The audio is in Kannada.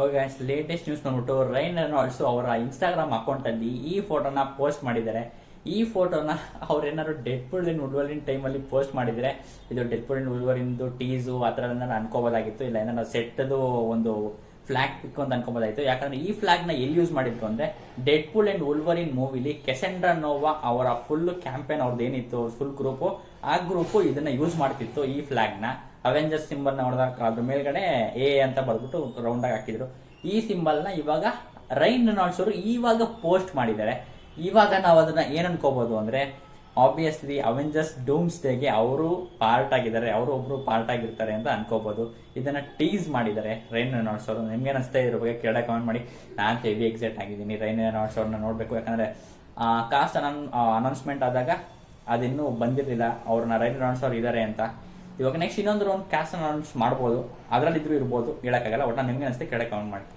ಓಕೆ, ಲೇಟೆಸ್ಟ್ ನ್ಯೂಸ್ ಬಂದ್ಬಿಟ್ಟು ರೈನ್ ರೆನಾಲ್ಡ್ಸ್ ಅವರ ಇನ್ಸ್ಟಾಗ್ರಾಮ್ ಅಕೌಂಟ್ ಅಲ್ಲಿ ಈ ಫೋಟೋನ ಪೋಸ್ಟ್ ಮಾಡಿದ್ದಾರೆ. ಈ ಫೋಟೋನ ಅವ್ರೇನಾದ್ರು ಡೆಡ್ಪೂಲ್ ಅಂಡ್ ವುಲ್ವರಿನ್ ಟೈಮಲ್ಲಿ ಪೋಸ್ಟ್ ಮಾಡಿದ್ರೆ ಇದು ಡೆಡ್ಪೂಲ್ ಅಂಡ್ ವುಲ್ವರಿನ್ದು ಟೀಸು ಆ ಥರ ಅನ್ಕೋಬೋದಾಗಿತ್ತು. ಇಲ್ಲ ಏನಾದ್ರು ಸೆಟ್ದು ಒಂದು ಫ್ಲಾಗ್ ಪಿಕ್ ಅಂತ ಅನ್ಕೋಬೋದಾಗಿತ್ತು. ಯಾಕಂದ್ರೆ ಈ ಫ್ಲಾಗ್ ನ ಎಲ್ಲಿ ಯೂಸ್ ಮಾಡಿದ್ರು ಅಂದ್ರೆ ಡೆಡ್ಪೂಲ್ ಅಂಡ್ ವುಲ್ವರಿನ್ ಮೂವಿಲಿ ಕೆಸೆಂಡ್ರಾ ನೋವಾ ಅವರ ಫುಲ್ ಕ್ಯಾಂಪೇನ್ ಅವ್ರದ್ದು ಏನಿತ್ತು ಫುಲ್ ಗ್ರೂಪ್, ಆ ಗ್ರೂಪ್ ಇದನ್ನ ಯೂಸ್ ಮಾಡ್ತಿತ್ತು. ಈ ಫ್ಲಾಗ್ ನ ಅವೆಂಜರ್ಸ್ ಸಿಂಬಲ್ ನ ಹೊಡೆದಾಗ ಅದ್ರ ಮೇಲ್ಗಡೆ ಎ ಅಂತ ಬರ್ಬಿಟ್ಟು ರೌಂಡ್ ಆಗಿ ಹಾಕಿದ್ರು. ಈ ಸಿಂಬಲ್ ನ ಇವಾಗ ರೈನ್ ರೆನಾಲ್ಡ್ಸ್ ಅವರು ಇವಾಗ ಪೋಸ್ಟ್ ಮಾಡಿದ್ದಾರೆ. ಇವಾಗ ನಾವು ಅದನ್ನ ಏನ್ ಅನ್ಕೋಬಹುದು ಅಂದ್ರೆ ಆಬ್ವಿಯಸ್ಲಿ ಅವೆಂಜರ್ಸ್ ಡೂಮ್ಸ್ ಡೇಗೆ ಅವರು ಪಾರ್ಟ್ ಆಗಿದ್ದಾರೆ, ಅವರು ಒಬ್ರು ಪಾರ್ಟ್ ಆಗಿರ್ತಾರೆ ಅಂತ ಅನ್ಕೋಬಹುದು. ಇದನ್ನ ಟೀಸ್ ಮಾಡಿದ್ದಾರೆ ರೈನ್ ರೆನಾಲ್ಡ್ಸ್ ಅವರು. ನಿಮ್ಗೆ ಅನಿಸ್ತಾ ಇದ್ರ ಬಗ್ಗೆ ಕೆಳಗೆ ಕಮೆಂಟ್ ಮಾಡಿ. ನಾನು ಹೆವಿ ಎಕ್ಸೈಟ್ ಆಗಿದ್ದೀನಿ ರೈನ್ ರೆನಾಲ್ಡ್ಸ್ ಅವ್ರನ್ನ ನೋಡ್ಬೇಕು. ಯಾಕಂದ್ರೆ ಕಾಸ್ಟ್ ಅನೌನ್ಸ್ಮೆಂಟ್ ಆದಾಗ ಅದಿನ್ನೂ ಬಂದಿರಲಿಲ್ಲ ಅವ್ರನ್ನ ರೈನ್ ರೆನಾಲ್ಡ್ಸ್ ಅವ್ರು ಇದ್ದಾರೆ ಅಂತ. ಇವಾಗ ನೆಕ್ಸ್ಟ್ ಇನ್ನೊಂದು ಒಂದು ಕ್ಯಾಸ್ಟ್ ಅನೌನ್ಸ್ ಮಾಡ್ಬೋದು, ಅದರಲ್ಲಿದ್ರು ಇರ್ಬೋದು, ಹೇಳಕ್ಕಾಗಲ್ಲ. ಒಟ್ಟು ನಿಮ್ಗೆ ಅನಿಸುತ್ತೆ ಕೆಳಗೆ ಕಮೆಂಟ್ ಮಾಡಿ.